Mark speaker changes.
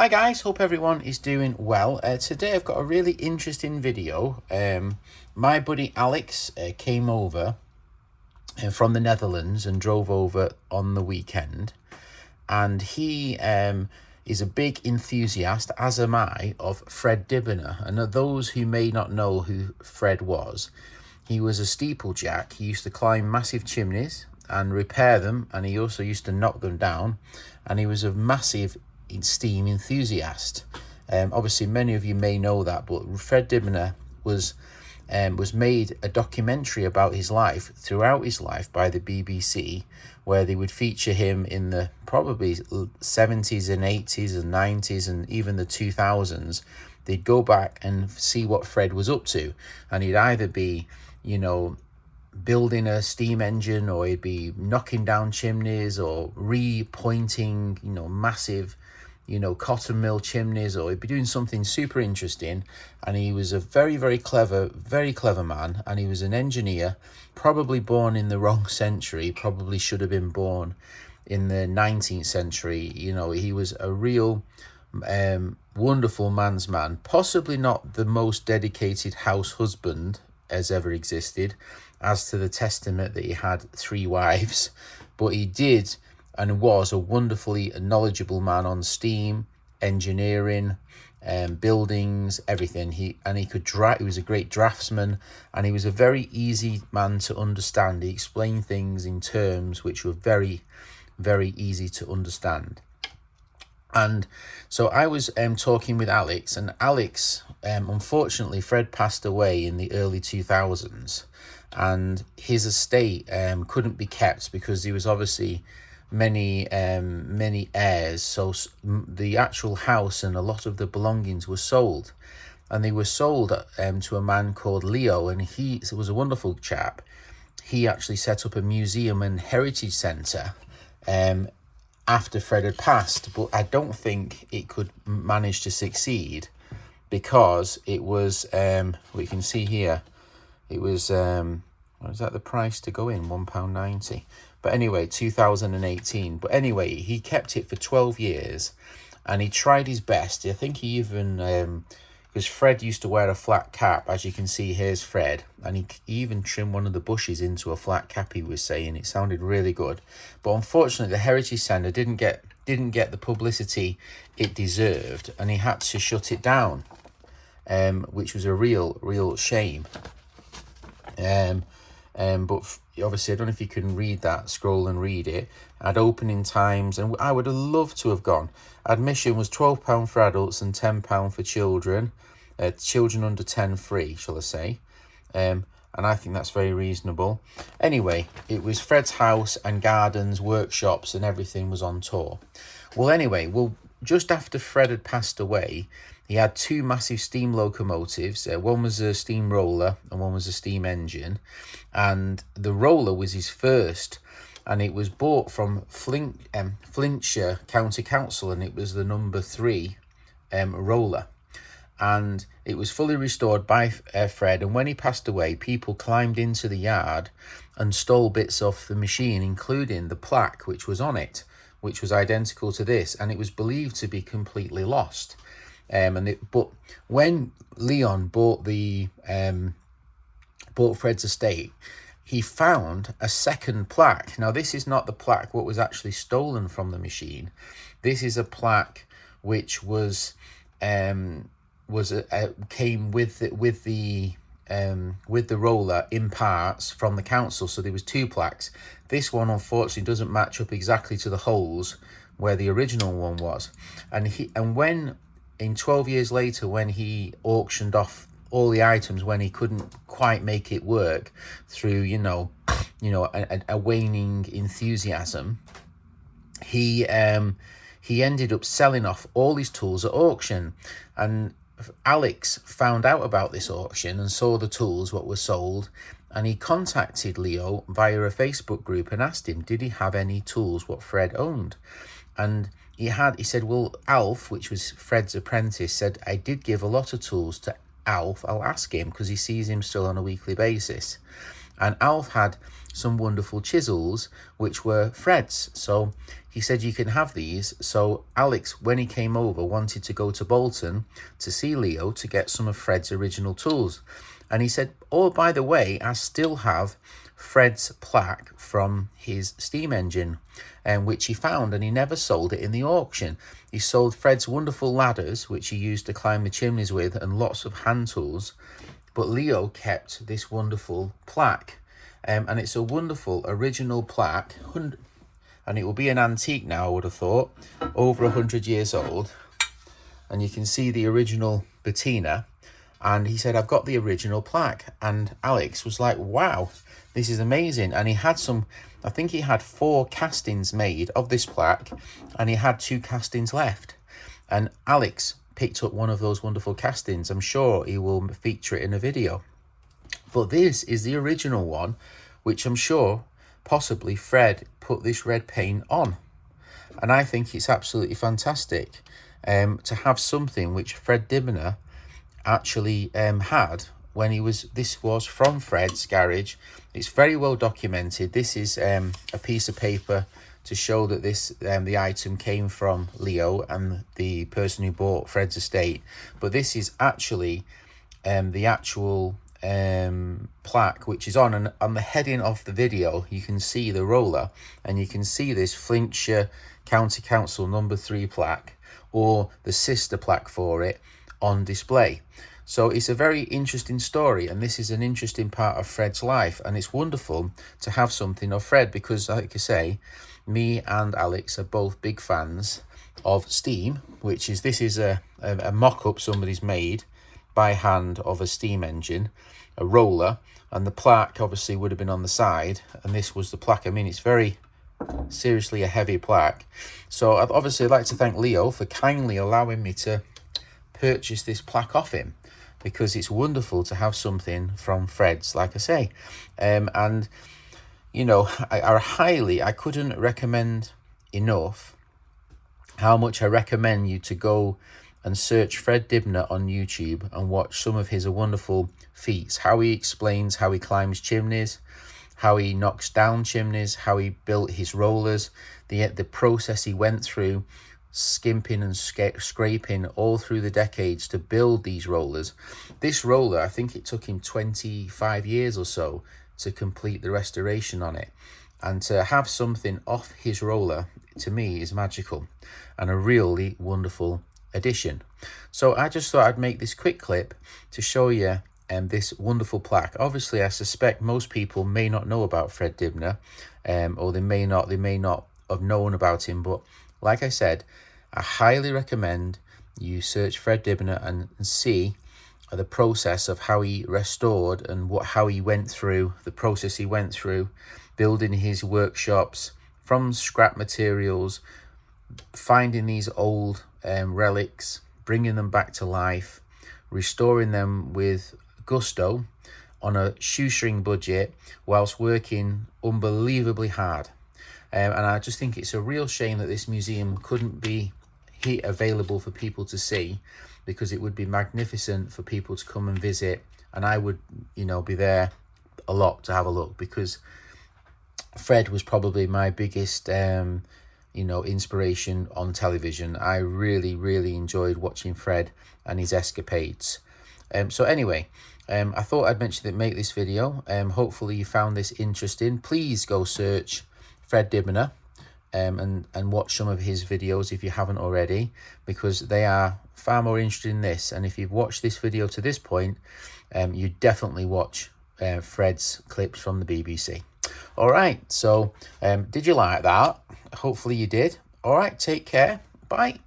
Speaker 1: Hi guys, hope everyone is doing well. Today I've got a really interesting video. My buddy Alex came over from the Netherlands and drove over on the weekend, and he is a big enthusiast, as am I, of Fred Dibnah. And of those who may not know who Fred was, he was a steeplejack. He used to climb massive chimneys and repair them, and he also used to knock them down, and he was a massive steam enthusiast. Obviously many of you may know that, but Fred Dibnah was made a documentary about his life throughout his life by the BBC, where they would feature him in the probably 70s and 80s and 90s and even the 2000s. They'd go back and see what Fred was up to, and he'd either be, building a steam engine, or he'd be knocking down chimneys, or repointing, massive, cotton mill chimneys, or he'd be doing something super interesting. And he was a very, very clever man, and he was an engineer, probably born in the wrong century, probably should have been born in the 19th century. He was a real wonderful man's man, possibly not the most dedicated house husband as ever existed, as to the testament that he had 3 wives, but he did and was a wonderfully knowledgeable man on steam, engineering, buildings, everything. He could draft. He was a great draftsman, and he was a very easy man to understand. He explained things in terms which were very, very easy to understand. And so I was talking with Alex, and Alex, unfortunately, Fred passed away in the early 2000s, and his estate couldn't be kept because there was obviously many heirs. So the actual house and a lot of the belongings were sold, and they were sold to a man called Leo, and he was a wonderful chap. He actually set up a museum and heritage centre after Fred had passed, but I don't think it could manage to succeed because it was we can see here it was what is that, the price to go in? £1.90. But anyway, 2018. But anyway, he kept it for 12 years, and he tried his best. I think he even because Fred used to wear a flat cap, as you can see. Here's Fred, and he even trimmed one of the bushes into a flat cap. He was saying it sounded really good, but unfortunately, the Heritage Centre didn't get the publicity it deserved, and he had to shut it down, which was a real shame. But obviously, I don't know if you can read that, scroll and read it. At opening times, and I would have loved to have gone. Admission was £12 for adults and £10 for children. Children under 10 free, shall I say. And I think that's very reasonable. Anyway, it was Fred's house and gardens, workshops, and everything was on tour. Well, just after Fred had passed away, he had 2 massive steam locomotives. One was a steam roller and one was a steam engine. And the roller was his first, and it was bought from Flintshire County Council, and it was the number 3 roller. And it was fully restored by Fred, and when he passed away, people climbed into the yard and stole bits off the machine, including the plaque which was on it, which was identical to this, and it was believed to be completely lost. But when Leon bought Fred's estate, he found a second plaque. Now, this is not the plaque what was actually stolen from the machine. This is a plaque which was came with the roller in parts from the council. So there was 2 plaques. This one unfortunately doesn't match up exactly to the holes where the original one was. And when in 12 years later, when he auctioned off all the items, when he couldn't quite make it work through a waning enthusiasm, he ended up selling off all his tools at auction. And Alex found out about this auction and saw the tools what were sold, and he contacted Leo via a Facebook group and asked him, did he have any tools what Fred owned? And he said, well, Alf, which was Fred's apprentice, said, I did give a lot of tools to Alf. I'll ask him, because he sees him still on a weekly basis. And Alf had some wonderful chisels which were Fred's. So he said you can have these. So Alex, when he came over, wanted to go to Bolton to see Leo to get some of Fred's original tools. And he said, oh, by the way, I still have Fred's plaque from his steam engine, which he found, and he never sold it in the auction. He sold Fred's wonderful ladders, which he used to climb the chimneys with, and lots of hand tools. But Leo kept this wonderful plaque, and it's a wonderful original plaque, and it will be an antique now, I would have thought, over 100 years old. And you can see the original patina. And he said, I've got the original plaque. And Alex was like, wow, this is amazing. And he had some, I think he had 4 castings made of this plaque, and he had 2 castings left. And Alex picked up one of those wonderful castings. I'm sure he will feature it in a video. But this is the original one, which I'm sure possibly Fred put this red paint on. And I think it's absolutely fantastic to have something which Fred Dibnah actually had when he was, this was from Fred's garage. It's very well documented. This is a piece of paper to show that this the item came from Leo and the person who bought Fred's estate. But this is actually the actual plaque which is on, and on the heading of the video you can see the roller, and you can see this Flintshire County Council number 3 plaque, or the sister plaque for it, on display. So it's a very interesting story, and this is an interesting part of Fred's life, and it's wonderful to have something of Fred, because like I say, me and Alex are both big fans of steam, which is, this is a mock-up somebody's made by hand of a steam engine, a roller, and the plaque obviously would have been on the side, and this was the plaque. I mean, it's very seriously a heavy plaque. So I'd obviously like to thank Leo for kindly allowing me to purchase this plaque off him, because it's wonderful to have something from Fred's, like I say. And you know, I couldn't recommend enough how much I recommend you to go and search Fred Dibnah on YouTube and watch some of his wonderful feats, how he explains how he climbs chimneys, how he knocks down chimneys, how he built his rollers, the process he went through, skimping and scraping all through the decades to build these rollers. This roller, I think it took him 25 years or so to complete the restoration on it. And to have something off his roller, to me, is magical and a really wonderful addition. So I just thought I'd make this quick clip to show you this wonderful plaque. Obviously, I suspect most people may not know about Fred Dibnah, or they may not have known about him. But like I said, I highly recommend you search Fred Dibnah and see the process of how he restored and how he went through, the process he went through, building his workshops from scrap materials, finding these old relics, bringing them back to life, restoring them with gusto on a shoestring budget whilst working unbelievably hard. And I just think it's a real shame that this museum couldn't be here available for people to see, because it would be magnificent for people to come and visit, and I would, you know, be there a lot to have a look, because Fred was probably my biggest you know, inspiration on television. I really enjoyed watching Fred and his escapades. So anyway, I thought I'd mention it, make this video. Hopefully you found this interesting. Please go search Fred Dibnah and watch some of his videos if you haven't already, because they are far more interesting than this. And if you've watched this video to this point, you definitely watch Fred's clips from the BBC. All right, so did you like that? Hopefully you did. All right, take care. Bye.